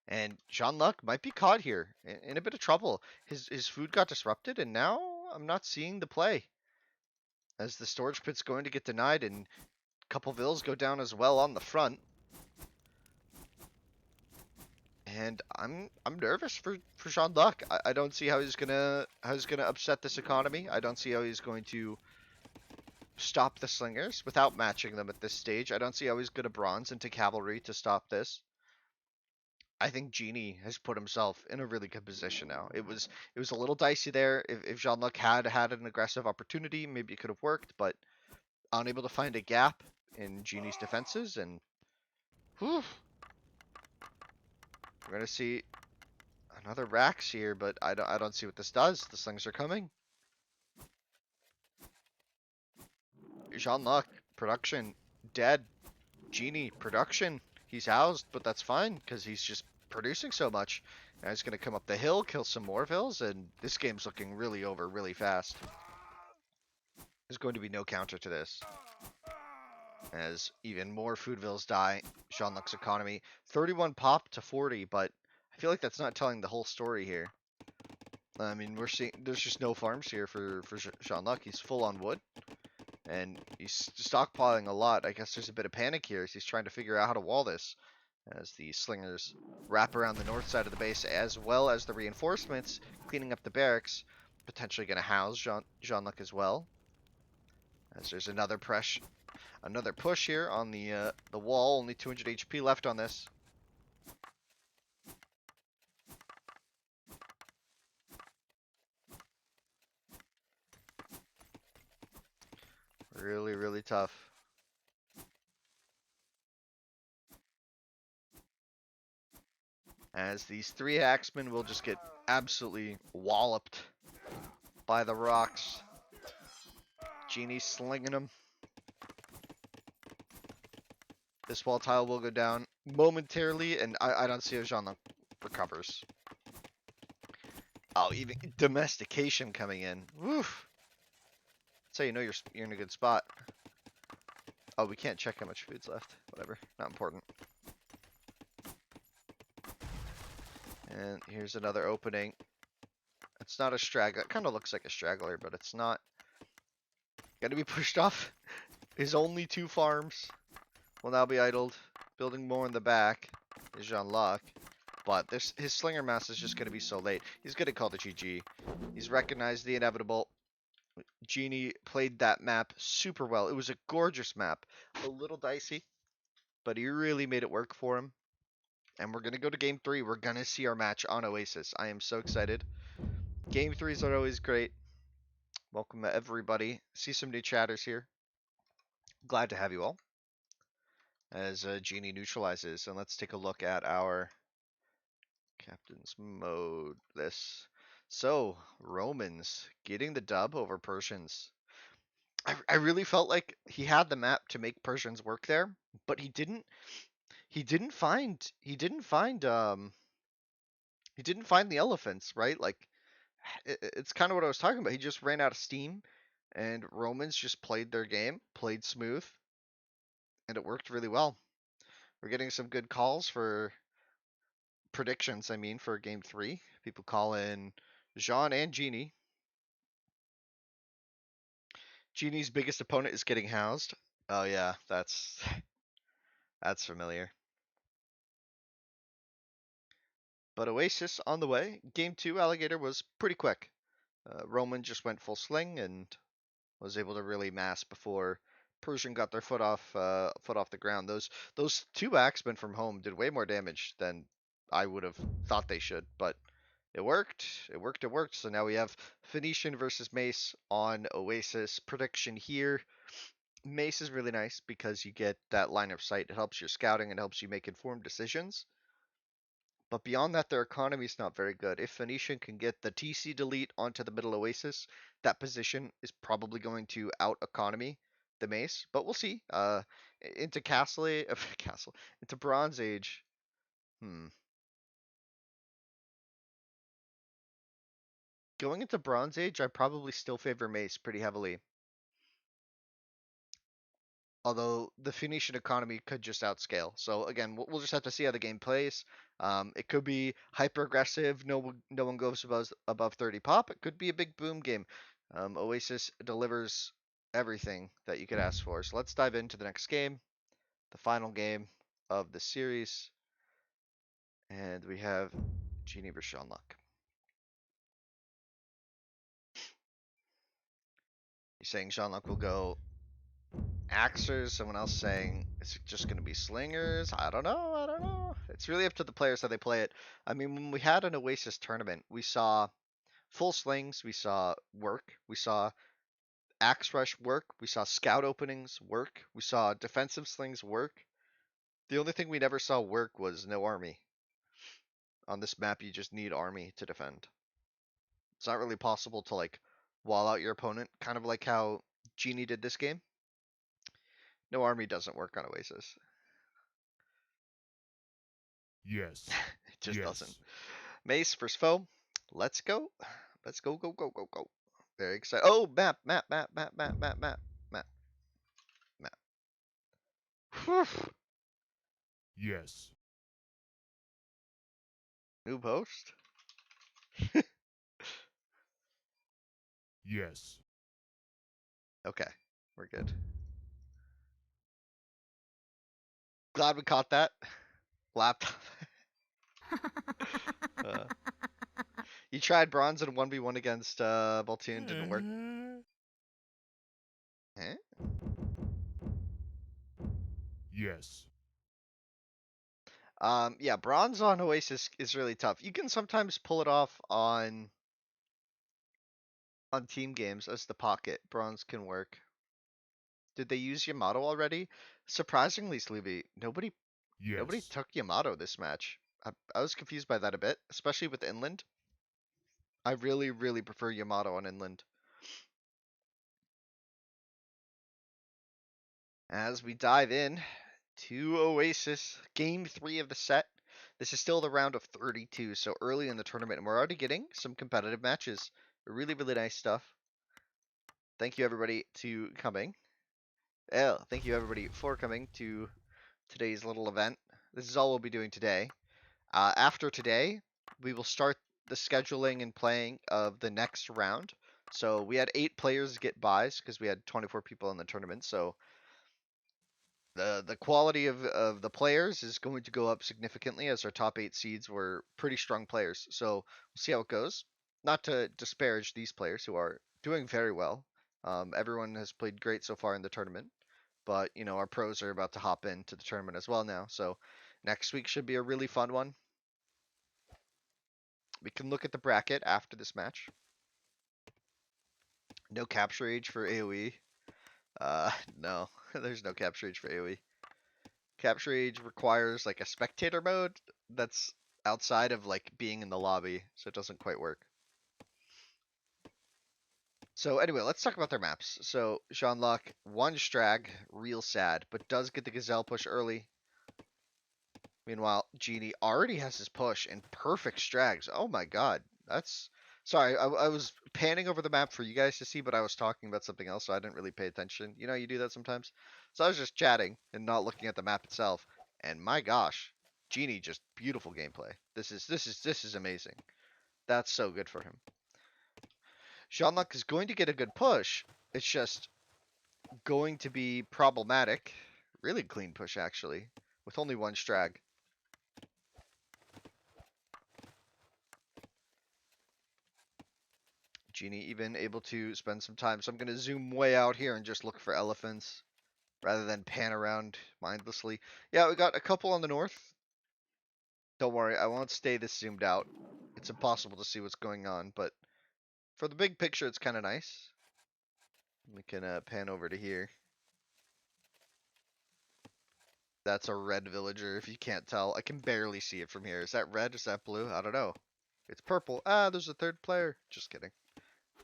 And Jeanluck might be caught here in a bit of trouble. His food got disrupted, and now I'm not seeing the play. As the storage pit's going to get denied, and a couple vills go down as well on the front. And I'm nervous for Jeanluck. I don't see how he's gonna upset this economy. I don't see how he's going to stop the slingers without matching them at this stage. I don't see how he's gonna bronze into cavalry to stop this. I think Genie has put himself in a really good position now. It was a little dicey there. If Jean-Luc had an aggressive opportunity, maybe it could have worked, but unable to find a gap in Genie's defenses, and whew, we're gonna see another Rax here, but I don't see what this does. The slings are coming. Jean-Luc production dead. Genie production. He's housed, but that's fine because he's just producing so much. Now he's gonna come up the hill, kill some more vills, and this game's looking really over really fast. There's going to be no counter to this. As even more foodvilles die, Jeanluc's economy 31 pop to 40, but I feel like that's not telling the whole story here. I mean, we're seeing there's just no farms here for Jeanluc. He's full on wood, and he's stockpiling a lot. I guess there's a bit of panic here as he's trying to figure out how to wall this. As the slingers wrap around the north side of the base, as well as the reinforcements cleaning up the barracks, potentially going to house Jeanluc as well. As there's another push here on the wall. Only 200 HP left on this. Really, really tough. As these three axemen will just get absolutely walloped by the rocks. Genie slinging them. This wall tile will go down momentarily, and I don't see if Jeanluc recovers. Oh, even domestication coming in. Woof. That's how you know you're in a good spot. Oh, we can't check how much food's left. Whatever, not important. And here's another opening. It's not a straggler. It kind of looks like a straggler, but it's not. Gonna be pushed off. His only two farms will now be idled. Building more in the back is Jeanluc. But his slinger mass is just going to be so late. He's going to call the GG. He's recognized the inevitable. Genie played that map super well. It was a gorgeous map. A little dicey, but he really made it work for him. And we're going to go to game 3. We're going to see our match on Oasis. I am so excited. Game 3s are always great. Welcome everybody. See some new chatters here. Glad to have you all. As Genie neutralizes. And let's take a look at our Captain's mode. So, Romans getting the dub over Persians. I really felt like he had the map to make Persians work there, but he didn't find the elephants, right? Like it's kind of what I was talking about. He just ran out of steam, and Romans just played their game, played smooth, and it worked really well. We're getting some good calls for predictions, I mean, for game 3. People call in Jean and Genie. Genie's biggest opponent is getting housed. Oh yeah, that's familiar. But Oasis on the way. Game 2, Alligator was pretty quick. Roman just went full sling and was able to really mass before Persian got their foot off the ground. Those two axemen from home did way more damage than I would have thought they should, but it worked. It worked. It worked. So now we have Phoenician versus Mace on Oasis. Prediction here. Mace is really nice because you get that line of sight. It helps your scouting and helps you make informed decisions. But beyond that, their economy is not very good. If Phoenician can get the TC delete onto the middle Oasis, that position is probably going to out economy the Mace. But we'll see. Into Castle, into Bronze Age. Going into Bronze Age, I probably still favor Mace pretty heavily. Although the Phoenician economy could just outscale. So again, we'll just have to see how the game plays. It could be hyper aggressive. No one goes above 30 pop. It could be a big boom game. Oasis delivers everything that you could ask for. So let's dive into the next game, the final game of the series, and we have Genie versus Jeanluck. You're saying Jeanluck will go Axers, someone else saying it's just going to be slingers. I don't know. I don't know. It's really up to the players how they play it. I mean, when we had an Oasis tournament, we saw full slings, we saw work, we saw axe rush work, we saw scout openings work, we saw defensive slings work. The only thing we never saw work was no army. On this map, you just need army to defend. It's not really possible to like wall out your opponent, kind of like how Genie did this game. No army doesn't work on Oasis. Yes. It just doesn't. Yes. Mace versus foe. Let's go. Let's go, go, go, go, go. Very excited. Oh, map, map, map, map, map, map, map, map, map. Whew. Yes. New post. Yes. Okay, we're good. Glad we caught that. Laptop. uh, you tried bronze in 1v1 against Baltoon, didn't work. Eh? Yes. Yeah, bronze on Oasis is really tough. You can sometimes pull it off on team games as the pocket. Bronze can work. Did they use Yamato already? Surprisingly, Sleevy, nobody Yes. took Yamato this match. I was confused by that a bit, especially with Inland. I really, really prefer Yamato on Inland. As we dive in to Oasis, game 3 of the set. This is still the round of 32, so early in the tournament, and we're already getting some competitive matches. Really, really nice stuff. Thank you everybody to coming. Thank you everybody for coming to today's little event. This is all we'll be doing today. After today, we will start the scheduling and playing of the next round. So we had 8 players get buys because we had 24 people in the tournament. So the quality of the players is going to go up significantly as our top 8 seeds were pretty strong players. So we'll see how it goes. Not to disparage these players who are doing very well. Everyone has played great so far in the tournament, but you know our pros are about to hop into the tournament as well now. So next week should be a really fun one. We can look at the bracket after this match. No capture age for AoE. No, there's no capture age for AoE. Capture age requires like a spectator mode that's outside of like being in the lobby, so it doesn't quite work. So anyway, let's talk about their maps. So Jeanluck, one Strag, real sad, but does get the Gazelle push early. Meanwhile, Genie already has his push and perfect Strags. Oh my god, that's sorry. I was panning over the map for you guys to see, but I was talking about something else, so I didn't really pay attention. You know, you do that sometimes. So I was just chatting and not looking at the map itself. And my gosh, Genie just beautiful gameplay. This is amazing. That's so good for him. Jeanluck is going to get a good push. It's just going to be problematic. Really clean push actually, with only one Strag. Genie even able to spend some time. So I'm going to zoom way out here and just look for elephants rather than pan around mindlessly. Yeah, we got a couple on the north. Don't worry, I won't stay this zoomed out. It's impossible to see what's going on, but for the big picture, it's kind of nice. We can pan over to here. That's a red villager, if you can't tell. I can barely see it from here. Is that red? Is that blue? I don't know. It's purple. Ah, there's a third player. Just kidding.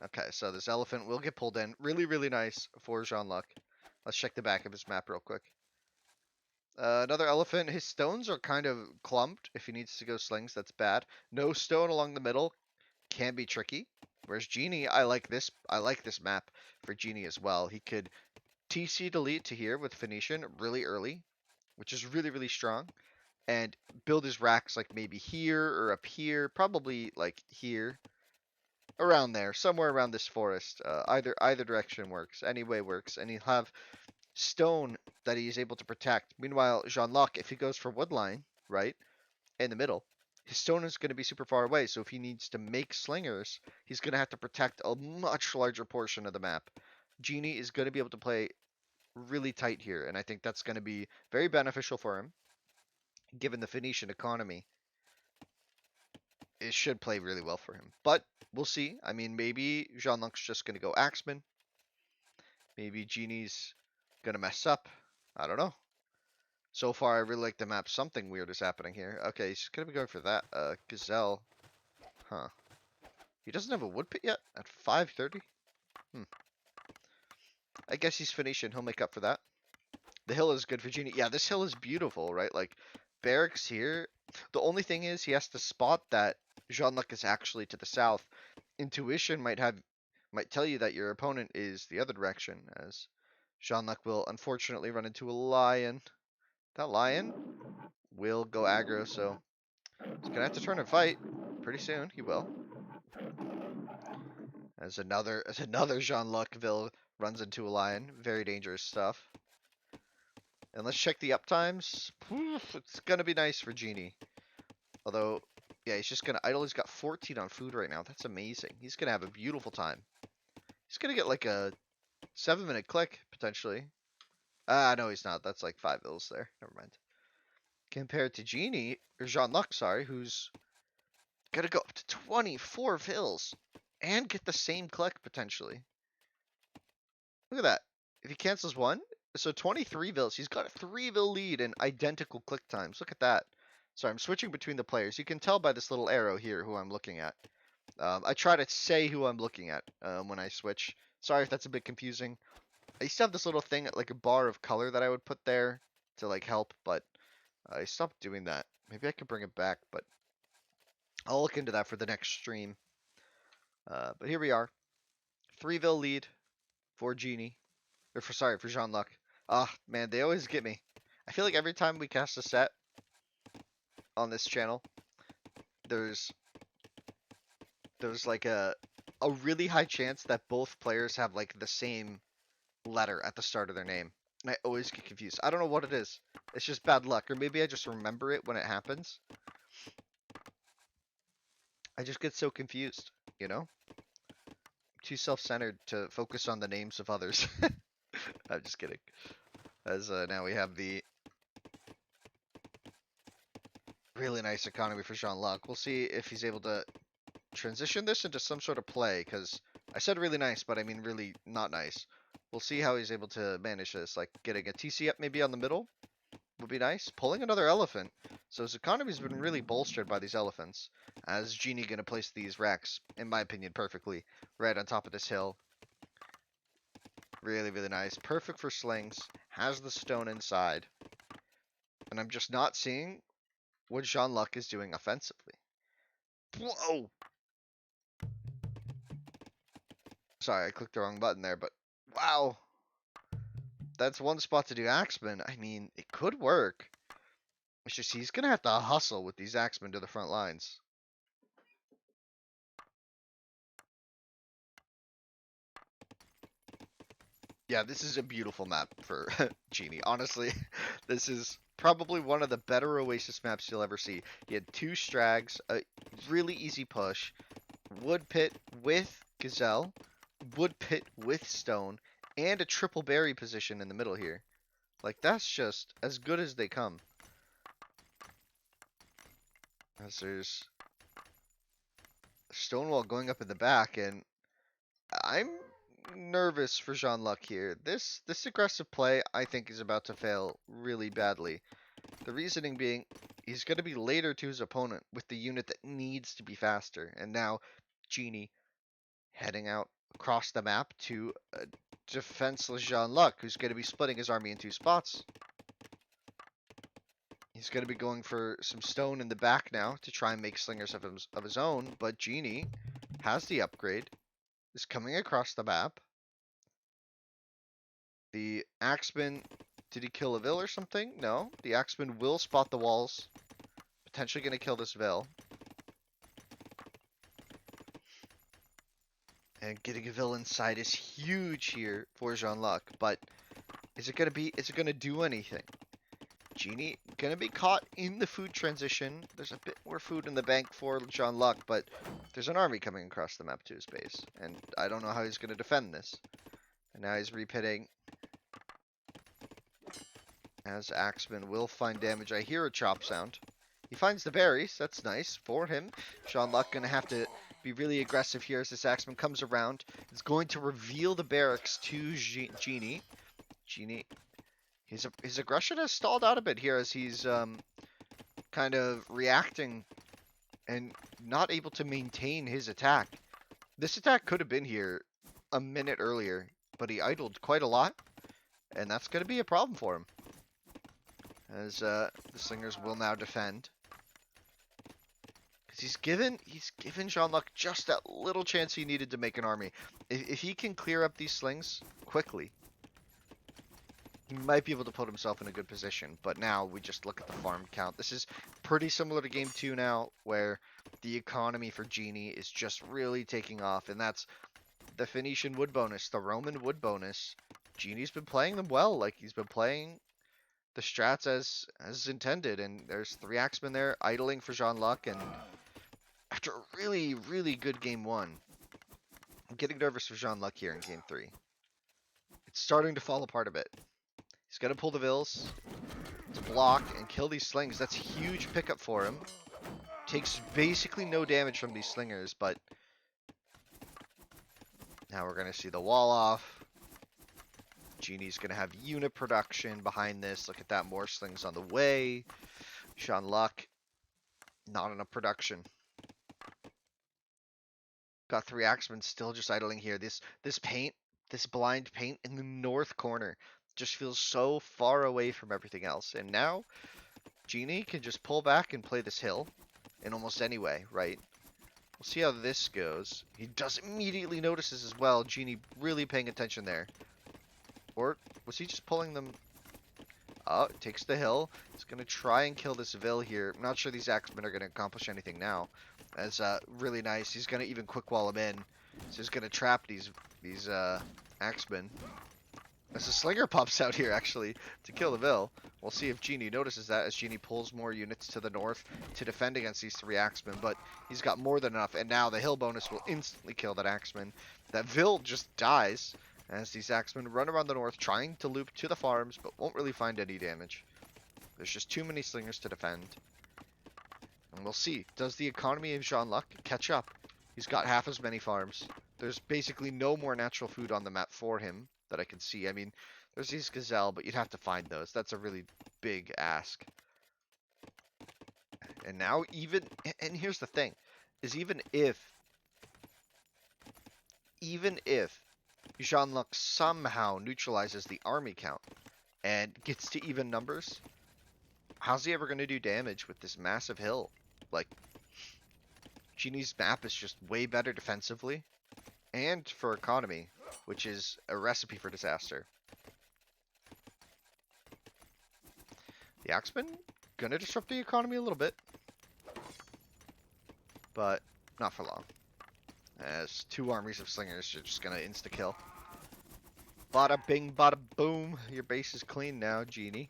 Okay, so this elephant will get pulled in. Really, really nice for Jeanluck. Let's check the back of his map real quick. Another elephant. His stones are kind of clumped. If he needs to go slings, that's bad. No stone along the middle can be tricky. Whereas Genie, I like this. I like this map for Genie as well. He could TC delete to here with Phoenician really early, which is really, really strong. And build his racks like maybe here or up here, probably like here, around there, somewhere around this forest. Either direction works, any way works, and he'll have stone that he's able to protect. Meanwhile, Jeanluck, if he goes for woodline, right, in the middle, his stone is going to be super far away. So if he needs to make slingers, he's going to have to protect a much larger portion of the map. Genie is going to be able to play really tight here, and I think that's going to be very beneficial for him, given the Phoenician economy. It should play really well for him, but we'll see. I mean, maybe Jeanluck's just going to go Axeman. Maybe Genie's going to mess up. I don't know. So far, I really like the map. Something weird is happening here. Okay, he's going to be going for that. Gazelle. Huh. He doesn't have a wood pit yet at 5:30? I guess he's Phoenician. He'll make up for that. The hill is good for Genie. Yeah, this hill is beautiful, right? Like, barracks here. The only thing is he has to spot that Jeanluck is actually to the south. Intuition might tell you that your opponent is the other direction, as Jeanluck will unfortunately run into a lion. That lion will go aggro, so he's gonna have to turn and fight pretty soon. He will. As another Jeanluckville runs into a lion. Very dangerous stuff. And let's check the uptimes. It's gonna be nice for Genie. Although, yeah, he's just gonna idle. He's got 14 on food right now. That's amazing. He's gonna have a beautiful time. He's gonna get like a 7-minute click, potentially. No, he's not. That's like 5 ills there. Never mind. Compared to Genie, or Jeanluck, sorry, who's gonna go up to 24 fills and get the same click, potentially. Look at that. If he cancels one, so 23 vills. He's got a 3 vill lead and identical click times. Look at that. Sorry, I'm switching between the players. You can tell by this little arrow here who I'm looking at. I try to say who I'm looking at when I switch. Sorry if that's a bit confusing. I used to have this little thing, like a bar of color that I would put there to like help, but I stopped doing that. Maybe I could bring it back, but I'll look into that for the next stream. But here we are. 3 vill lead for Genie. Or for Jeanluck. Ah, man, they always get me. I feel like every time we cast a set on this channel, there's like a really high chance that both players have like the same letter at the start of their name. And I always get confused. I don't know what it is. It's just bad luck. Or maybe I just remember it when it happens. I just get so confused, you know? Too self-centered to focus on the names of others. I'm just kidding. As now we have the really nice economy for Jeanluck. We'll see if he's able to transition this into some sort of play, because I said really nice, but I mean really not nice. We'll see how he's able to manage this, like getting a TC up maybe on the middle would be nice. Pulling another elephant. So his economy's been really bolstered by these elephants. As Genie gonna place these racks, in my opinion, perfectly, right on top of this hill. Really, really nice. Perfect for slings. Has the stone inside. And I'm just not seeing what Jeanluck is doing offensively. Whoa! Sorry, I clicked the wrong button there, but wow. That's one spot to do Axeman. I mean, it could work. It's just he's going to have to hustle with these Axemen to the front lines. Yeah, this is a beautiful map for Genie. Honestly, this is probably one of the better Oasis maps you'll ever see. He had 2 Strags, a really easy push, Wood Pit with Gazelle, Wood Pit with Stone, and a triple berry position in the middle here. Like, that's just as good as they come. As there's Stonewall going up in the back, and I'm nervous for Jeanluck here. This aggressive play, I think, is about to fail really badly. The reasoning being, he's going to be later to his opponent with the unit that needs to be faster. And now, Genie heading out across the map to a defenseless Jeanluck, who's going to be splitting his army in 2 spots. He's going to be going for some stone in the back now to try and make slingers of his own, but Genie has the upgrade, is coming across the map. The Axeman, did he kill a Vil or something? No. The Axeman will spot the walls. Potentially going to kill this Vil. And getting a Vil inside is huge here for Jeanluck. But is it going to do anything? Genie going to be caught in the food transition. There's a bit more food in the bank for Jeanluck, but there's an army coming across the map to his base. And I don't know how he's going to defend this. And now he's repitting. As Axeman will find damage. I hear a chop sound. He finds the berries. That's nice for him. Jeanluck going to have to be really aggressive here as this Axeman comes around. It's going to reveal the barracks to Genie. Genie, his aggression has stalled out a bit here as he's kind of reacting and not able to maintain his attack. This attack could have been here a minute earlier, but he idled quite a lot, and that's going to be a problem for him. As the Slingers will now defend. Because he's given Jeanluck just that little chance he needed to make an army. If he can clear up these slings quickly, he might be able to put himself in a good position. But now we just look at the farm count. This is pretty similar to game 2 now, where the economy for Genie is just really taking off. And that's the Phoenician wood bonus, the Roman wood bonus. Genie's been playing them well. Like, he's been playing the strats as intended. And there's 3 Axemen there idling for Jeanluck. And after a really, really good game 1, I'm getting nervous for Jeanluck here in game 3. It's starting to fall apart a bit. He's going to pull the Vils to block and kill these slings. That's a huge pickup for him. Takes basically no damage from these slingers, but now we're going to see the wall off. Genie's going to have unit production behind this. Look at that, more slings on the way. Jeanluck, not enough production. Got 3 Axemen still just idling here. This paint, this blind paint in the north corner just feels so far away from everything else. And now Genie can just pull back and play this hill in almost any way, right? We'll see how this goes. He does immediately notices as well. Genie really paying attention there. Or was he just pulling them? Oh, takes the hill. He's going to try and kill this Vil here. I'm not sure these Axemen are going to accomplish anything now. That's really nice. He's going to even quick wall him in. So he's going to trap these Axemen. As a Slinger pops out here, actually, to kill the Vil. We'll see if Genie notices that as Genie pulls more units to the north to defend against these 3 Axemen. But he's got more than enough. And now the hill bonus will instantly kill that Axeman. That Vil just dies as these Axemen run around the north trying to loop to the farms, but won't really find any damage. There's just too many Slingers to defend. And we'll see. Does the economy of Jeanluck catch up? He's got half as many farms. There's basically no more natural food on the map for him that I can see. I mean, there's these gazelle, but you'd have to find those. That's a really big ask. And now and here's the thing, is even if Jeanluck somehow neutralizes the army count and gets to even numbers, how's he ever going to do damage with this massive hill? Like, Genie's map is just way better defensively and for economy, which is a recipe for disaster. The Axemen gonna disrupt the economy a little bit, but not for long. As 2 armies of Slingers are just gonna insta-kill. Bada bing, bada boom. Your base is clean now, Genie.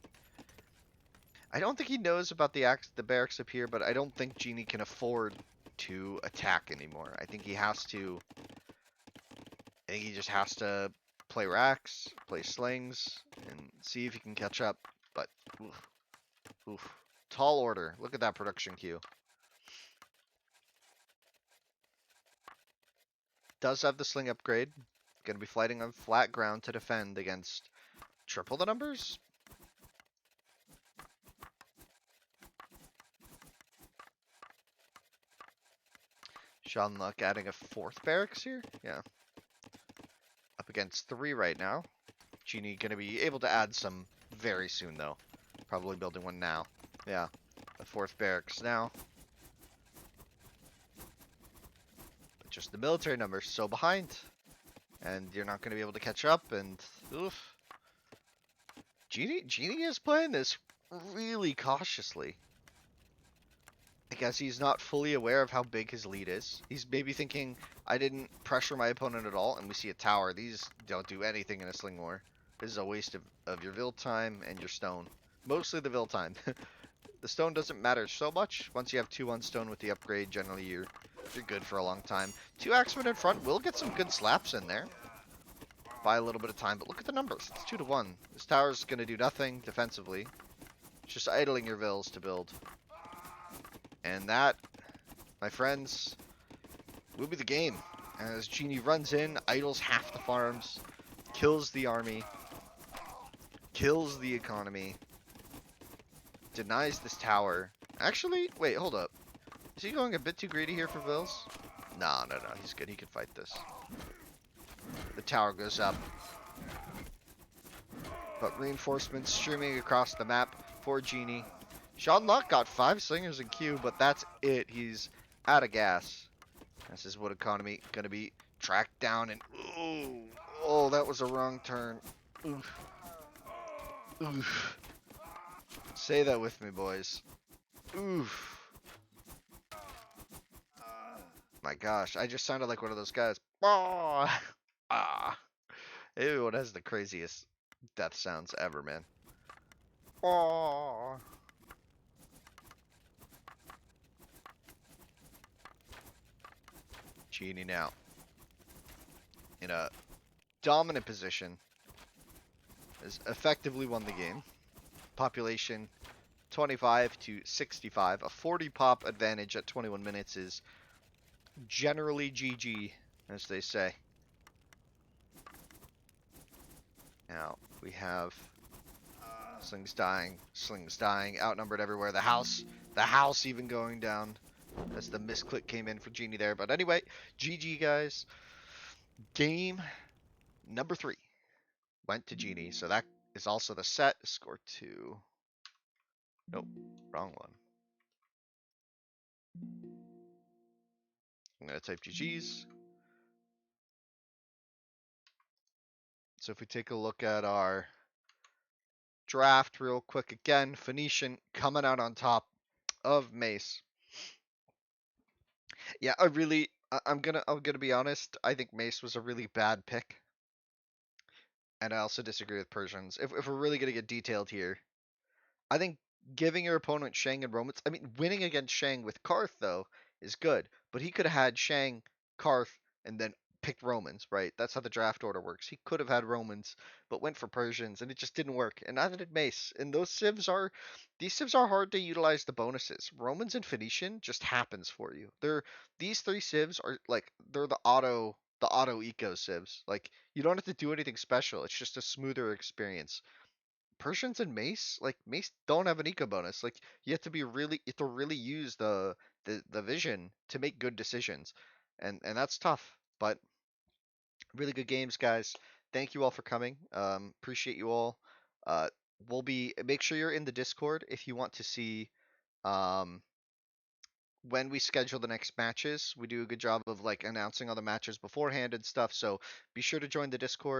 I don't think he knows about the barracks up here, but I don't think Genie can afford to attack anymore. I think he just has to play racks, play slings, and see if he can catch up. But, oof. Tall order. Look at that production queue. Does have the sling upgrade. Going to be fighting on flat ground to defend against triple the numbers. Jeanluck adding a 4th barracks here. Yeah. Up against 3 right now. Genie going to be able to add some very soon, though. Probably building one now. Yeah. The 4th barracks now. But just the military numbers so behind. And you're not going to be able to catch up, and oof. Genie is playing this really cautiously. I guess he's not fully aware of how big his lead is. He's maybe thinking, I didn't pressure my opponent at all, and we see a tower. These don't do anything in a sling war. This is a waste of your Vil time and your stone. Mostly the Vil time. The stone doesn't matter so much. Once you have 2 on stone with the upgrade, generally you're good for a long time. 2 axemen in front will get some good slaps in there. Buy a little bit of time, but look at the numbers. It's 2 to 1. This tower's going to do nothing defensively. It's just idling your Vils to build. And that, my friends, will be the game. As Genie runs in, idles half the farms, kills the army, kills the economy, denies this tower. Actually, wait, hold up. Is he going a bit too greedy here for Vils? No, no, no, he's good. He can fight this. The tower goes up. But reinforcements streaming across the map for Genie. Jeanluck got 5 slingers in queue, but that's it. He's out of gas. This is what economy gonna be tracked down and ooh, oh, that was a wrong turn. Oof. Oof. Say that with me, boys. Oof. My gosh, I just sounded like one of those guys. Ah. Ah. Everyone has the craziest death sounds ever, man. Ah. Genie now in a dominant position has effectively won the game. Population 25 to 65. A 40 pop advantage at 21 minutes is generally GG, as they say. Now we have slings dying, outnumbered everywhere. The house even going down as the misclick came in for Genie there. But anyway, GG guys. Game number 3 went to Genie, so that is also the set. Score 2. Nope, wrong one. I'm gonna type GG's. So if we take a look at our draft real quick again, Phoenician coming out on top of Mace. Yeah, I'm gonna be honest. I think Mace was a really bad pick, and I also disagree with Persians. If we're really gonna get detailed here, I think giving your opponent Shang and Romans. I mean, winning against Shang with Karth though is good, but he could have had Shang, Karth, and then picked Romans, right? That's how the draft order works. He could have had Romans, but went for Persians, and it just didn't work. And neither did Mace. And these civs are hard to utilize the bonuses. Romans and Phoenician just happens for you. These 3 civs are like they're the auto eco civs. Like you don't have to do anything special. It's just a smoother experience. Persians and Mace, like Mace don't have an eco bonus. Like you have to really use the vision to make good decisions. And that's tough. But really good games, guys. Thank you all for coming. Appreciate you all. Uh make sure you're in the Discord if you want to see um when we schedule the next matches. We do a good job of like announcing all the matches beforehand and stuff. So be sure to join the Discord.